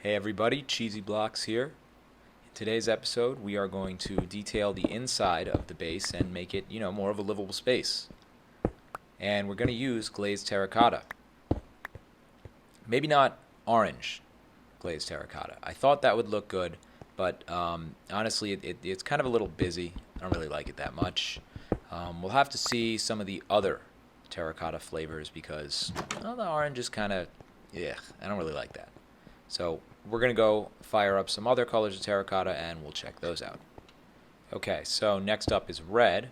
Hey everybody, Cheesy Blocks here. In today's episode, we are going to detail the inside of the base and make it, more of a livable space. And we're going to use glazed terracotta. Maybe not orange glazed terracotta. I thought that would look good, but honestly, it's kind of a little busy. I don't really like it that much. We'll have to see some of the other terracotta flavors because, well, the orange is kind of, yeah, I don't really like that. So we're going to go fire up some other colors of terracotta and we'll check those out. Okay, so next up is red.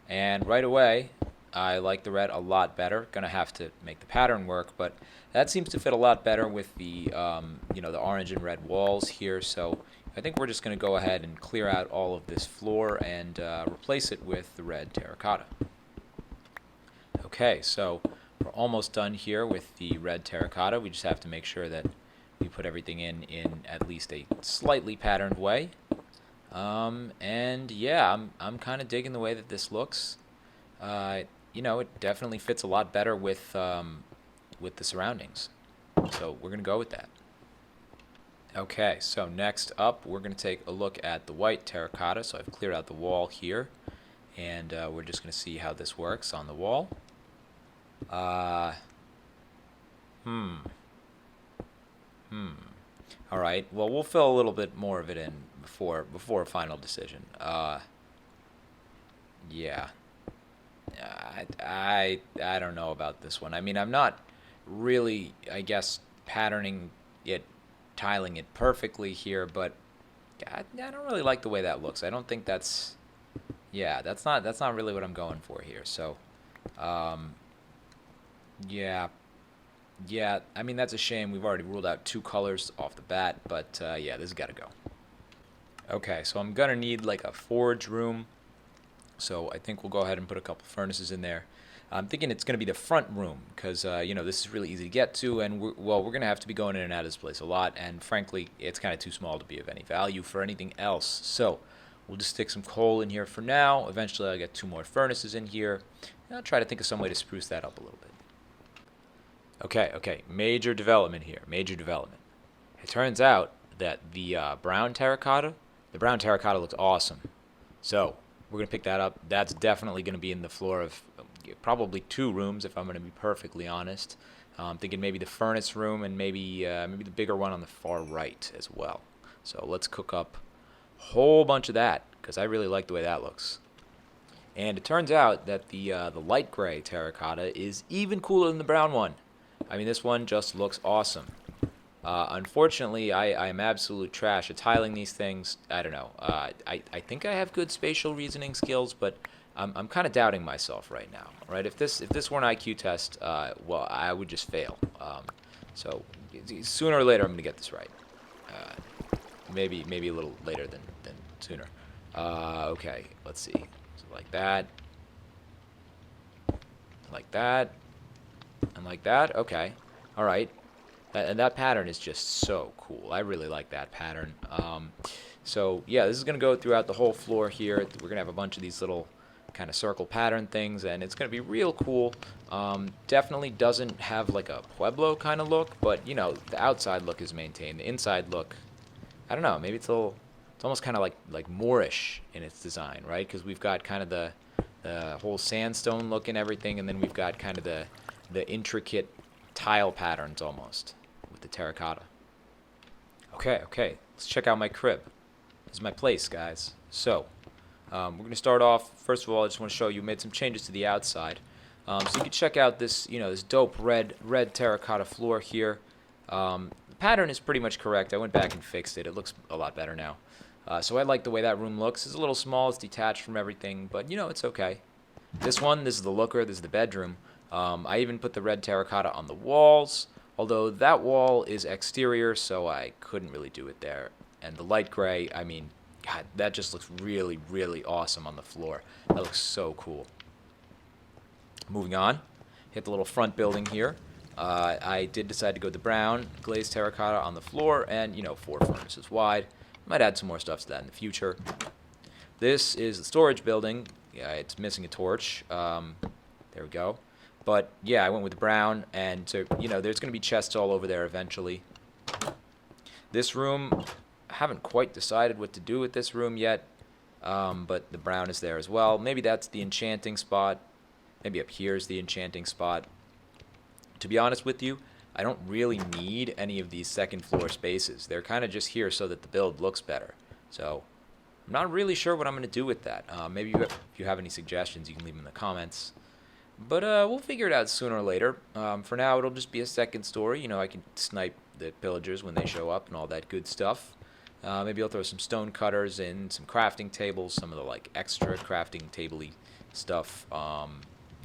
And right away, I like the red a lot better. Gonna have to make the pattern work, but that seems to fit a lot better with the orange and red walls here. So I think we're just gonna go ahead and clear out all of this floor and replace it with the red terracotta. Okay, so we're almost done here with the red terracotta. We just have to make sure that we put everything in at least a slightly patterned way. And yeah, I'm kind of digging the way that this looks. It definitely fits a lot better with the surroundings. So we're gonna go with that. Okay, so next up, we're gonna take a look at the white terracotta. So I've cleared out the wall here, and we're just gonna see how this works on the wall. Uh, hmm. All right. Well, we'll fill a little bit more of it in before a final decision. Yeah. I don't know about this one. I mean, I'm not really, I guess, patterning it, tiling it perfectly here, but I don't really like the way that looks. I don't think that's, yeah, that's not really what I'm going for here. So, um, yeah, yeah. I mean, that's a shame. We've already ruled out two colors off the bat, but yeah, this has got to go. Okay, so I'm gonna need like a forge room. So I think we'll go ahead and put a couple furnaces in there. I'm thinking it's going to be the front room because this is really easy to get to, and we're going to have to be going in and out of this place a lot. And frankly, it's kind of too small to be of any value for anything else. So we'll just stick some coal in here for now. Eventually, I'll get two more furnaces in here. And I'll try to think of some way to spruce that up a little bit. Okay, major development here. Major development. It turns out that the brown terracotta looks awesome. So we're going to pick that up. That's definitely going to be in the floor of probably two rooms, if I'm going to be perfectly honest. I'm thinking maybe the furnace room and maybe the bigger one on the far right as well. So let's cook up a whole bunch of that because I really like the way that looks. And it turns out that the light gray terracotta is even cooler than the brown one. I mean, this one just looks awesome. Unfortunately, I am absolute trash at tiling these things. I don't know. I think I have good spatial reasoning skills, but I'm kind of doubting myself right now. Right? If this were an IQ test, well, I would just fail. So sooner or later, I'm going to get this right. Maybe a little later than sooner. Okay, let's see. So like that, and like that. Okay, all right. And that pattern is just so cool. I really like that pattern. So yeah, this is going to go throughout the whole floor here. We're going to have a bunch of these little kind of circle pattern things, and it's going to be real cool. Definitely doesn't have like a Pueblo kind of look, but the outside look is maintained. The inside look, I don't know, maybe it's almost kind of like Moorish in its design, right? Because we've got kind of the whole sandstone look and everything, and then we've got kind of the intricate tile patterns almost with the terracotta. Okay, let's check out my crib. This is my place, guys. So, we're going to start off, first of all, I just want to show you, made some changes to the outside. So you can check out this, this dope red terracotta floor here. The pattern is pretty much correct. I went back and fixed it. It looks a lot better now. So I like the way that room looks. It's a little small, it's detached from everything, but it's okay. This is the looker, this is the bedroom. I even put the red terracotta on the walls, although that wall is exterior, so I couldn't really do it there. And the light gray, I mean, God, that just looks really, really awesome on the floor. That looks so cool. Moving on, hit the little front building here. I did decide to go with the brown glazed terracotta on the floor and, 4 furnaces wide. Might add some more stuff to that in the future. This is the storage building. Yeah, it's missing a torch. There we go. But yeah, I went with the brown, and so there's going to be chests all over there eventually. This room, I haven't quite decided what to do with this room yet, but the brown is there as well. Maybe that's the enchanting spot. Maybe up here is the enchanting spot. To be honest with you, I don't really need any of these second floor spaces. They're kind of just here so that the build looks better. So I'm not really sure what I'm going to do with that. Maybe if you have any suggestions, you can leave them in the comments. But we'll figure it out sooner or later. For now, it'll just be a second story. You know, I can snipe the pillagers when they show up and all that good stuff. Maybe I'll throw some stone cutters in, some crafting tables, some of the like extra crafting table-y stuff.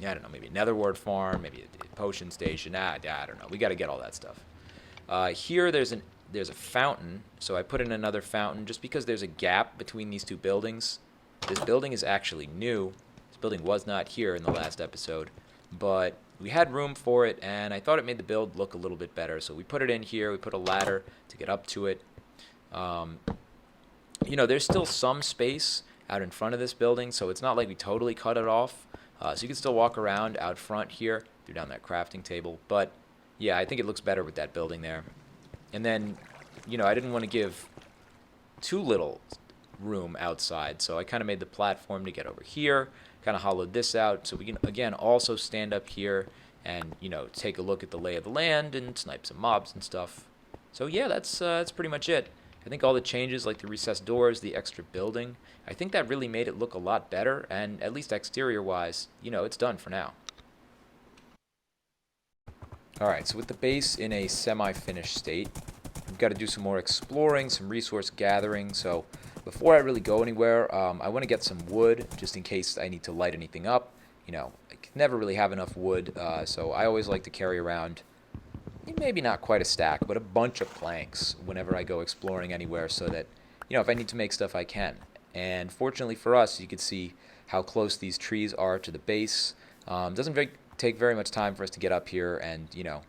Yeah, I don't know, maybe a netherwort farm, maybe a potion station. I don't know. We got to get all that stuff. Here, there's a fountain, so I put in another fountain just because there's a gap between these two buildings. This building is actually new. This building was not here in the last episode, but we had room for it, and I thought it made the build look a little bit better. So we put it in here. We put a ladder to get up to it. You know, there's still some space out in front of this building, so it's not like we totally cut it off. So you can still walk around out front here through down that crafting table. But, yeah, I think it looks better with that building there. And then, you know, I didn't want to give too little room outside, so I kind of made the platform to get over here, kind of hollowed this out, so we can, again, also stand up here and, you know, take a look at the lay of the land and snipe some mobs and stuff. So, yeah, that's pretty much it. I think all the changes, like the recessed doors, the extra building, I think that really made it look a lot better, and at least exterior-wise, you know, it's done for now. Alright, so with the base in a semi-finished state, we've got to do some more exploring, some resource gathering, so before I really go anywhere, I want to get some wood, just in case I need to light anything up. You know, I can never really have enough wood, so I always like to carry around maybe not quite a stack, but a bunch of planks whenever I go exploring anywhere so that, you know, if I need to make stuff, I can. And fortunately for us, you can see how close these trees are to the base. Doesn't take very much time for us to get up here and, you know,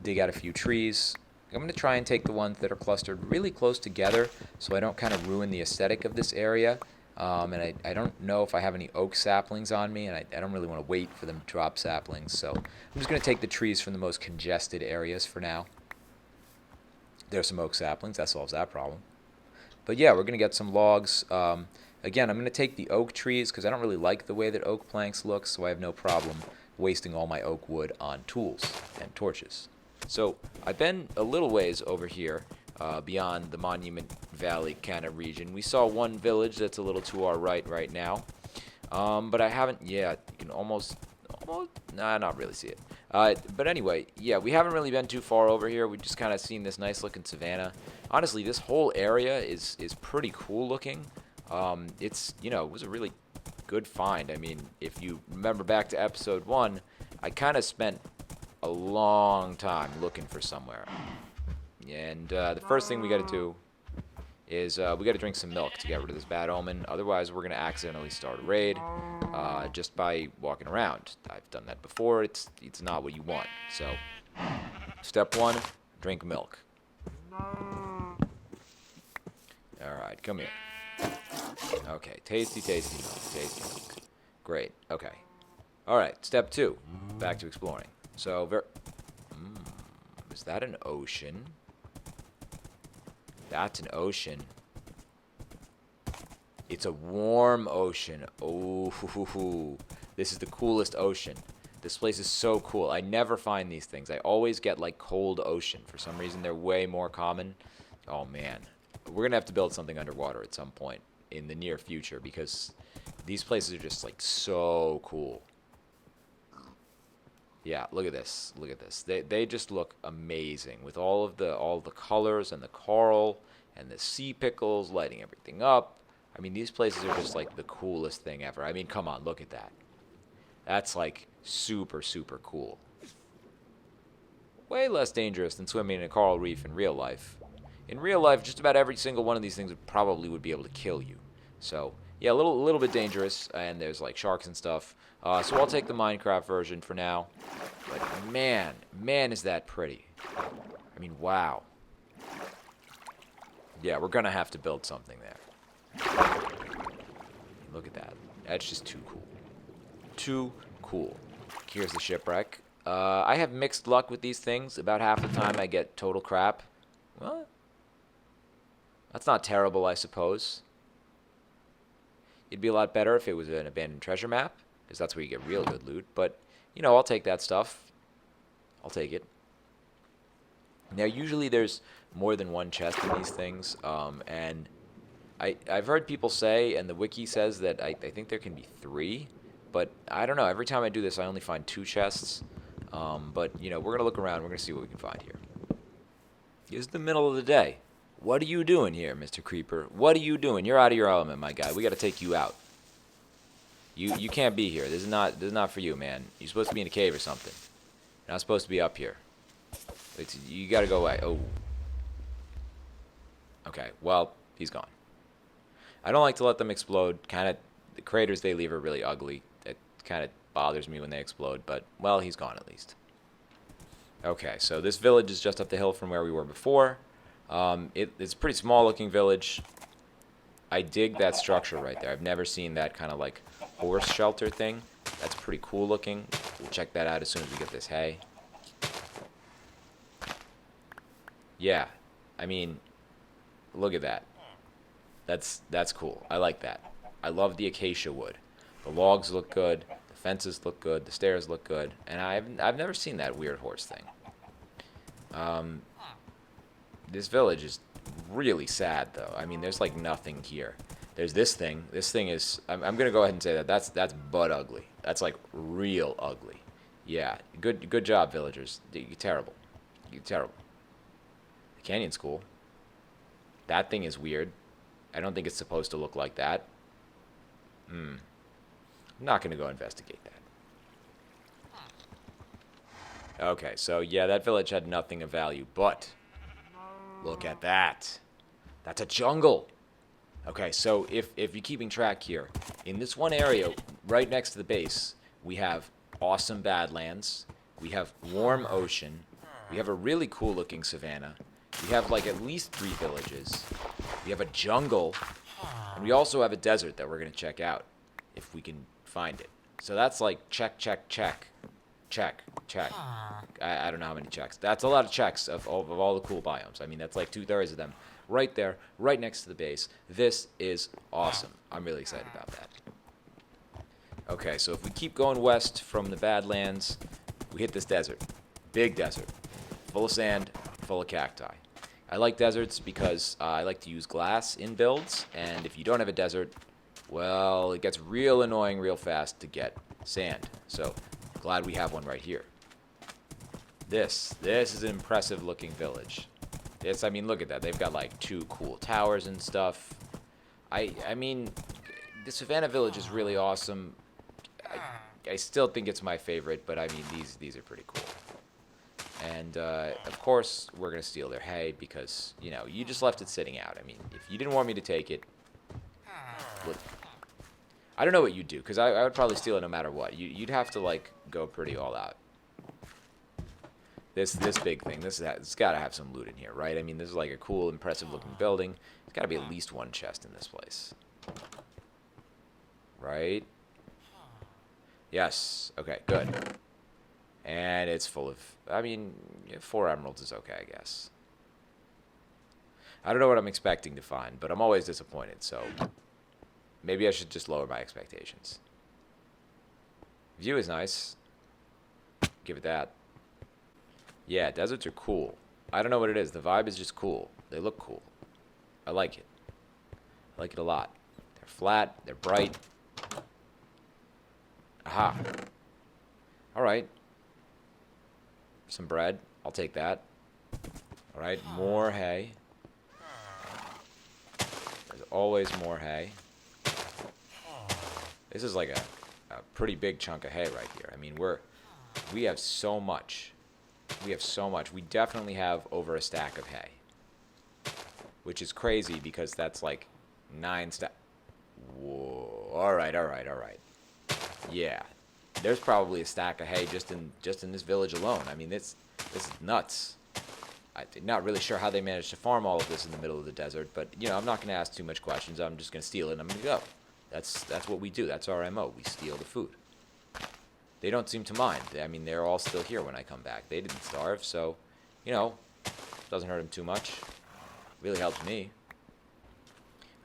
dig out a few trees. I'm going to try and take the ones that are clustered really close together so I don't kind of ruin the aesthetic of this area. And I don't know if I have any oak saplings on me, and I don't really want to wait for them to drop saplings. So I'm just going to take the trees from the most congested areas for now. There's some oak saplings. That solves that problem. But yeah, we're going to get some logs. Again, I'm going to take the oak trees because I don't really like the way that oak planks look, so I have no problem wasting all my oak wood on tools and torches. So I've been a little ways over here. Beyond the Monument Valley kind of region. We saw one village that's a little to our right now. But I haven't, yeah, you can almost, nah, not really see it. But anyway, yeah, we haven't really been too far over here. We've just kind of seen this nice looking savanna. Honestly, this whole area is pretty cool looking. It's, you know, it was a really good find. I mean, if you remember back to episode 1, I kind of spent a long time looking for somewhere. And the first thing we got to do is we got to drink some milk to get rid of this bad omen. Otherwise, we're going to accidentally start a raid just by walking around. I've done that before. It's not what you want. So, step 1, drink milk. All right, come here. Okay, tasty milk. Tasty milk. Great. Okay. All right, step 2, back to exploring. So, is that an ocean? That's an ocean. It's a warm ocean. Oh, this is the coolest ocean. This place is so cool. I never find these things. I always get like cold ocean. For some reason, they're way more common. Oh man, we're gonna have to build something underwater at some point in the near future because these places are just like so cool. Yeah, look at this. Look at this. They just look amazing with all the colors and the coral and the sea pickles lighting everything up. I mean, these places are just like the coolest thing ever. I mean, come on, look at that. That's like super, super cool. Way less dangerous than swimming in a coral reef in real life. In real life, just about every single one of these things would be able to kill you. So, yeah, a little bit dangerous, and there's like sharks and stuff. So I'll take the Minecraft version for now. But man, is that pretty. I mean, wow. Yeah, we're gonna have to build something there. Look at that. That's just too cool. Too cool. Here's the shipwreck. I have mixed luck with these things. About half the time I get total crap. Well, That's not terrible, I suppose. It'd be a lot better if it was an abandoned treasure map, because that's where you get real good loot. But, you know, I'll take that stuff. I'll take it. Now, usually there's more than one chest in these things, and I've heard people say, and the wiki says that I think there can be 3, but I don't know. Every time I do this, I only find 2 chests. But, you know, we're going to look around. We're going to see what we can find here. It's the middle of the day. What are you doing here, Mr. Creeper? What are you doing? You're out of your element, my guy. We got to take you out. You can't be here. This is not for you, man. You're supposed to be in a cave or something. You're not supposed to be up here. You got to go away. Oh. Okay, well, he's gone. I don't like to let them explode. The craters they leave are really ugly. It kind of bothers me when they explode, but, well, he's gone at least. Okay, so this village is just up the hill from where we were before. It's a pretty small looking village. I dig that structure right there. I've never seen that kind of like horse shelter thing. That's pretty cool looking. We'll check that out as soon as we get this hay. Yeah, I mean, look at that. That's cool. I like that. I love the acacia wood. The logs look good. The fences look good. The stairs look good. And I've never seen that weird horse thing. This village is really sad, though. I mean, there's like nothing here. There's this thing. This thing is. I'm gonna go ahead and say that that's butt ugly. That's like real ugly. Yeah. Good job, villagers. You're terrible. You're terrible. The canyon's cool. That thing is weird. I don't think it's supposed to look like that. I'm not gonna go investigate that. Okay, so yeah, that village had nothing of value, but look at that. That's a jungle. Okay, so if you're keeping track here, in this one area right next to the base, we have awesome badlands, we have warm ocean, we have a really cool looking savanna, we have like at least 3 villages, we have a jungle, and we also have a desert that we're going to check out if we can find it. So that's like check, check, check. Check, check. I don't know how many checks. That's a lot of checks of all the cool biomes. I mean, that's like 2/3 of them right there, right next to the base. This is awesome. I'm really excited about that. Okay, so if we keep going west from the Badlands, we hit this desert. Big desert. Full of sand, full of cacti. I like deserts because I like to use glass in builds, and if you don't have a desert, well, it gets real annoying real fast to get sand. So glad we have one right here. This is an impressive looking village. I mean, look at that. They've got like 2 cool towers and stuff. I mean, the Savannah Village is really awesome. I still think it's my favorite, but I mean, these are pretty cool. And of course, we're gonna steal their hay because, you know, you just left it sitting out. I mean, if you didn't want me to take it, I don't know what you'd do, because I would probably steal it no matter what. You'd have to, like, go pretty all out. This big thing, it's got to have some loot in here, right? I mean, this is like a cool, impressive-looking building. There's got to be at least 1 chest in this place. Right? Yes. Okay, good. And it's full of, I mean, 4 emeralds is okay, I guess. I don't know what I'm expecting to find, but I'm always disappointed, so maybe I should just lower my expectations. View is nice. Give it that. Yeah, deserts are cool. I don't know what it is. The vibe is just cool. They look cool. I like it. I like it a lot. They're flat. They're bright. Aha. All right. Some bread. I'll take that. All right. More hay. There's always more hay. This is like a pretty big chunk of hay right here. I mean, we have so much. We have so much. We definitely have over a stack of hay. Which is crazy because that's like 9 stack. Whoa. All right. Yeah. There's probably a stack of hay just in this village alone. I mean, this is nuts. I'm not really sure how they managed to farm all of this in the middle of the desert, but, you know, I'm not going to ask too much questions. I'm just going to steal it and I'm going to go. That's what we do. That's our MO. We steal the food. They don't seem to mind. I mean, they're all still here when I come back. They didn't starve, so, you know, doesn't hurt them too much. Really helps me.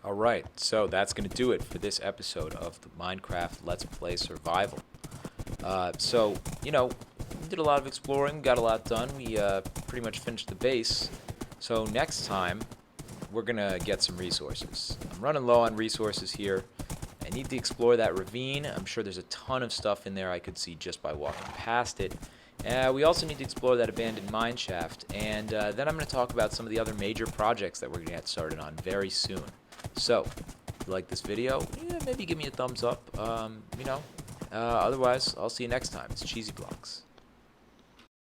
Alright, so that's going to do it for this episode of the Minecraft Let's Play Survival. So, we did a lot of exploring, got a lot done. We pretty much finished the base. So next time, we're going to get some resources. I'm running low on resources here. I need to explore that ravine. I'm sure there's a ton of stuff in there I could see just by walking past it. We also need to explore that abandoned mine shaft. And then I'm going to talk about some of the other major projects that we're going to get started on very soon. So, if you like this video, maybe give me a thumbs up. Otherwise, I'll see you next time. It's Cheesy Blocks.